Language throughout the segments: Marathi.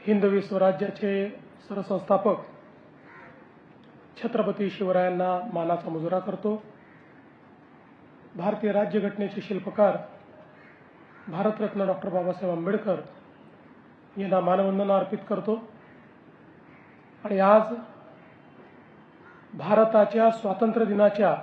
हिंदवी स्वराज्याचे सरसंस्थापक छत्रपती शिवरायांना मानाचा मुजरा करतो। भारतीय राज्यघटनेचे शिल्पकार भारतरत्न डॉक्टर बाबासाहेब आंबेडकर यांना मानवंदना अर्पित करतो। आणि आज भारताच्या स्वातंत्र्य दिनाच्या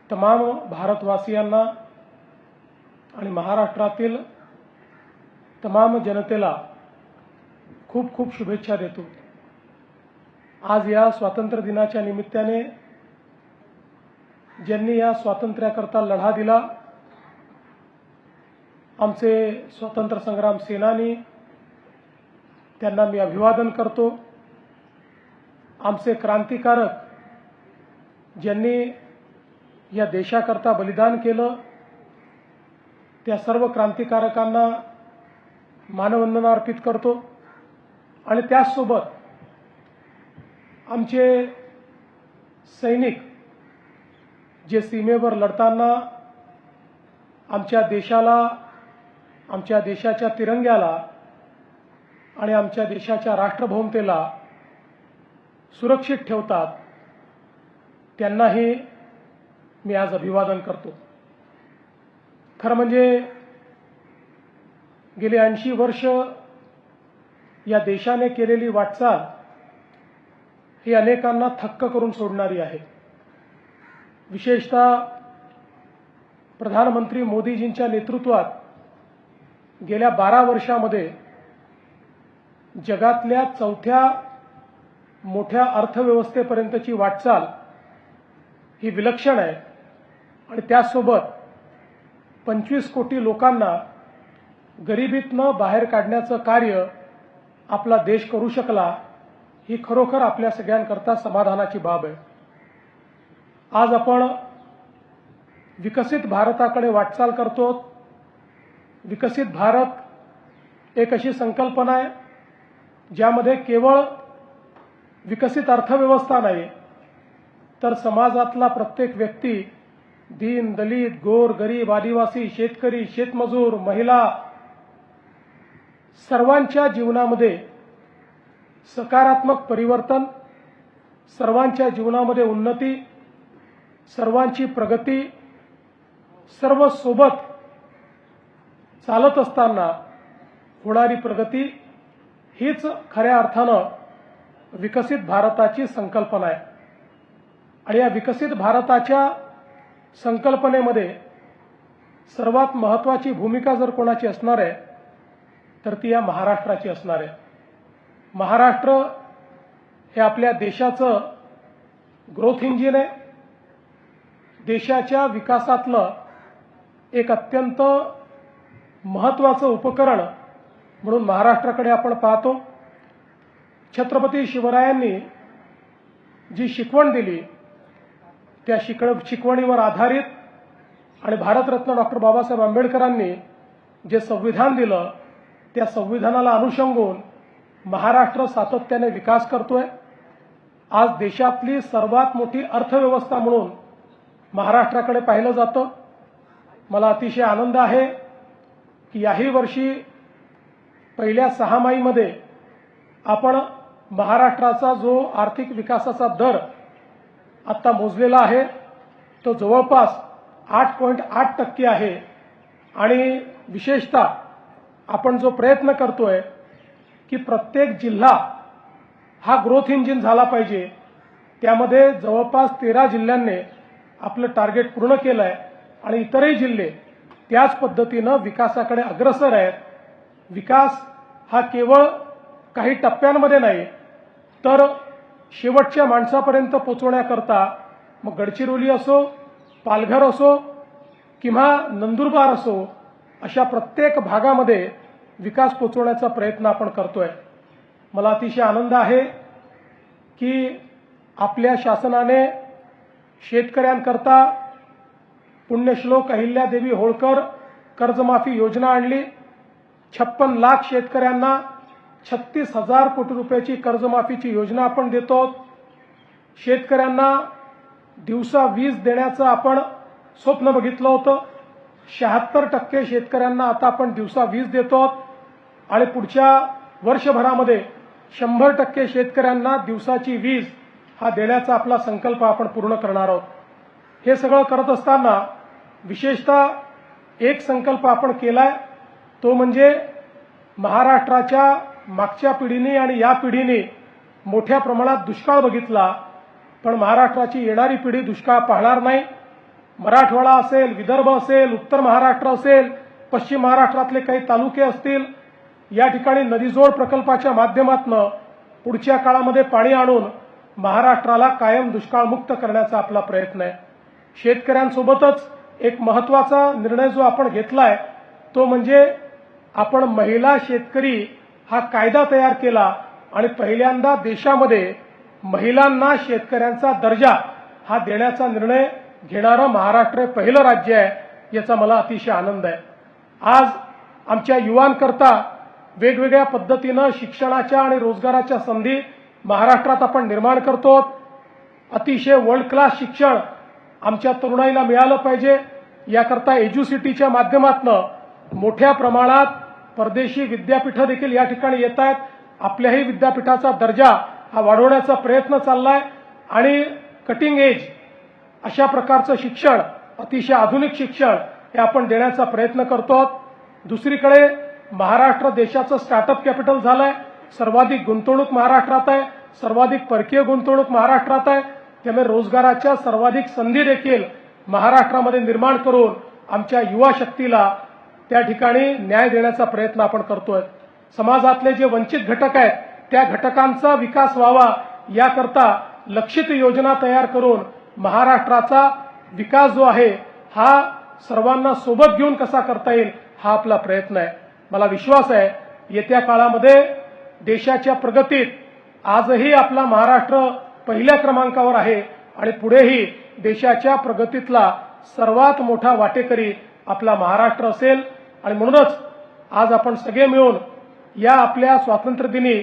तमाम भारतवासियांना आणि महाराष्ट्रातील तमाम जनतेला खूप खूप शुभेच्छा देतो। आज या स्वातंत्र्य दिनाच्या निमित्ताने ज्यांनी या स्वातंत्र्याकरता लढा दिला, आमचे स्वातंत्र्य संग्राम सेनानी, त्यांना मी अभिवादन करतो। आमचे क्रांतिकारक ज्यांनी या देशाकरता बलिदान केलं, त्या सर्व क्रांतिकारकांना मानवंदना अर्पित करतो। आणि त्याचसोबत आमचे सैनिक जे सीमेवर लढताना आमच्या देशाला, आमच्या देशाच्या तिरंग्याला आणि आमच्या देशाच्या राष्ट्रभूमतेला सुरक्षित ठेवतात, त्यांनाही मी आज अभिवादन करतो। खरं म्हणजे गेली 80 वर्ष या देशाने केलेली वाटचाल ही अनेकांना थक्क करून सोडणारी आहे। विशेषतः प्रधानमंत्री मोदीजींच्या नेतृत्वात गेल्या 12 वर्षामध्ये जगातल्या चौथ्या मोठ्या अर्थव्यवस्थेपर्यंतची वाटचाल ही विलक्षण आहे। आणि त्यासोबत 25 कोटी लोकांना गरिबीतनं बाहेर काढण्याचं कार्य आपला देश करू शकला, ही खरोखर आपल्या सगळ्यांकरता समाधानाची बाब आहे। आज आपण विकसित भारताकडे वाटचाल करतो। विकसित भारत एक अशी संकल्पना आहे ज्यामध्ये केवळ विकसित अर्थव्यवस्था नाही, तर समाजातला प्रत्येक व्यक्ती, दीन दलित, गोर गरीब, आदिवासी, शेतकरी, शेतमजूर, महिला, सर्वांच्या जीवनामध्ये सकारात्मक परिवर्तन, सर्वांच्या जीवनामध्ये उन्नती, सर्वांची प्रगती, सर्व सोबत चालत असताना होणारी प्रगती हीच खऱ्या अर्थानं विकसित भारताची संकल्पना आहे। आणि या विकसित भारताच्या संकल्पनेमध्ये सर्वात महत्त्वाची भूमिका जर कोणाची असणार आहे तर ती या महाराष्ट्राची असणार आहे। महाराष्ट्र हे आपल्या देशाचं ग्रोथ इंजिन आहे। देशाच्या विकासातलं एक अत्यंत महत्त्वाचं उपकरण म्हणून महाराष्ट्राकडे आपण पाहतो। छत्रपती शिवरायांनी जी शिकवण दिली, त्या शिकवणीवर आधारित आणि भारतरत्न डॉक्टर बाबासाहेब आंबेडकरांनी जे संविधान दिलं, त्या संविधानाला अनुसंगून महाराष्ट्र सातत्याने विकास करतोय। आज देशातली सर्वात मोठी अर्थव्यवस्था म्हणून महाराष्ट्राकडे पाहिलं जातं। मला अतिशय आनंद आहे की याही वर्षी पहिल्या 6 महिन्यामध्ये आपण महाराष्ट्राचा जो आर्थिक विकासाचा दर आता मोजलेला आहे तो जवळपास 8.8% आहे। आणि विशेषतः आपण जो प्रयत्न करतोय की प्रत्येक जिल्हा हा ग्रोथ इंजिन झाला पाहिजे, त्यामध्ये जवळपास 13 जिल्ह्यांनी आपलं टार्गेट पूर्ण केलं आहे। आणि इतरही जिल्हे त्याच पद्धतीनं विकासाकडे अग्रसर आहेत। विकास हा केवळ काही टप्प्यांमध्ये नाही, तर शेवटच्या माणसापर्यंत पोहोचवण्याकरता मग गडचिरोली असो, पालघर असो किंवा नंदुरबार असो, अशा प्रत्येक भागामध्ये विकास पोहोचवण्याचा प्रयत्न आपण करतोय। मला अतिशय आनंद आहे की आपल्या शासनाने शेतकऱ्यांकरता पुण्यश्लोक अहिल्यादेवी होळकर कर्जमाफी योजना आणली। 56 लाख शेतकऱ्यांना 36,000 कोटी रुपयाची कर्जमाफीची योजना आपण देतो। शेतकऱ्यांना दिवसा वीज देण्याचं आपण स्वप्न बघितलं होतं। 76% शेतकऱ्यांना आता आपण दिवसा वीज देतो आणि पुढच्या वर्षभरामध्ये 100% शेतकऱ्यांना दिवसाची वीज हा देण्याचा आपला संकल्प आपण पूर्ण करणार आहोत. हे सगळं करत असताना विशेषतः एक संकल्प आपण केलाय, तो म्हणजे महाराष्ट्राच्या मागच्या पिढीने आणि या पिढीने मोठ्या प्रमाणात दुष्काळ बघितला, पण महाराष्ट्राची येणारी पिढी दुष्काळ पाहणार नाही. मराठवाडा असेल, विदर्भ असेल, उत्तर महाराष्ट्र असेल, पश्चिम महाराष्ट्रातले काही तालुके असतील, या ठिकाणी नदीजोड प्रकल्पाच्या माध्यमातून पुढच्या काळामध्ये पाणी आणून महाराष्ट्राला कायम दुष्काळमुक्त करण्याचा आपला प्रयत्न आहे. शेतकऱ्यांसोबतच एक महत्त्वाचा निर्णय जो आपण घेतलाय तो म्हणजे आपण महिला शेतकरी हा कायदा तयार केला आणि पहिल्यांदा देशामध्ये महिलांना शेतकऱ्यांचा दर्जा हा देण्याचा निर्णय घेणारं महाराष्ट्र पहिलं राज्य आहे. याचा मला अतिशय आनंद आहे. आज आमच्या युवांकरता वेगवेगळ्या पद्धतीनं शिक्षणाच्या आणि रोजगाराच्या संधी महाराष्ट्रात आपण निर्माण करतो. अतिशय वर्ल्ड क्लास शिक्षण आमच्या तरुणाईला मिळालं पाहिजे, याकरता एज्युसिटीच्या माध्यमातून मोठ्या प्रमाणात परदेशी विद्यापीठं देखील या ठिकाणी येत आहेत. आपल्याही विद्यापीठाचा दर्जा हा वाढवण्याचा प्रयत्न चाललाय आणि कटिंग एज अशा प्रकारचं शिक्षण, अतिशय आधुनिक शिक्षण हे आपण देण्याचा प्रयत्न करतो. दुसरीकडे महाराष्ट्र देशाचं स्टार्टअप कॅपिटल झालंय. सर्वाधिक गुंतवणूक महाराष्ट्रात आहे, सर्वाधिक परकीय गुंतवणूक महाराष्ट्रात आहे. त्यामुळे रोजगाराच्या सर्वाधिक संधी देखील महाराष्ट्रामध्ये निर्माण करून आमच्या युवा शक्तीला त्या ठिकाणी न्याय देण्याचा प्रयत्न आपण करतोय. समाजातले जे वंचित घटक आहेत त्या घटकांचा विकास व्हावा याकरता लक्षित योजना तयार करून महाराष्ट्राचा विकास जो आहे हा सर्वांना सोबत घेऊन कसा करता येईल हा आपला प्रयत्न आहे. मला विश्वास आहे येत्या काळामध्ये देशाच्या प्रगतीत आजही आपला महाराष्ट्र पहिल्या क्रमांकावर आहे आणि पुढेही देशाच्या प्रगतीतला सर्वात मोठा वाटेकरी आपला महाराष्ट्र असेल. आणि म्हणूनच आज आपण सगळे मिळून या आपल्या स्वातंत्र्य दिनी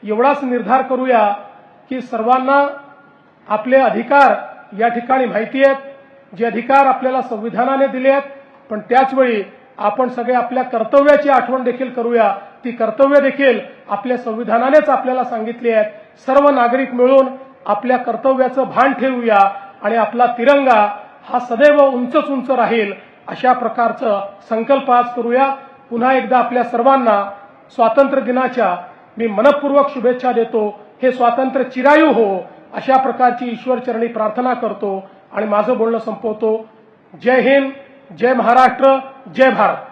एवढाच निर्धार करूया की सर्वांना आपले अधिकार या ठिकाणी माहिती आहेत, जे अधिकार आपल्याला संविधानाने दिले आहेत, पण त्याचवेळी आपण सगळे आपल्या कर्तव्याची आठवण देखील करूया. ती कर्तव्य देखील आपल्या संविधानानेच आपल्याला सांगितली आहेत. सर्व नागरिक मिळून आपल्या कर्तव्याचं भान ठेवूया आणि आपला तिरंगा हा सदैव उंचच उंच राहील अशा प्रकारचं संकल्प आज करूया. पुन्हा एकदा आपल्या सर्वांना स्वातंत्र्य दिनाच्या मी मनपूर्वक शुभेच्छा देतो. हे स्वातंत्र्य चिरायू हो अशा प्रकारची ईश्वरचरणी प्रार्थना करतो आणि माझं बोलणं संपवतो. जय हिंद, जय महाराष्ट्र, जय भारत.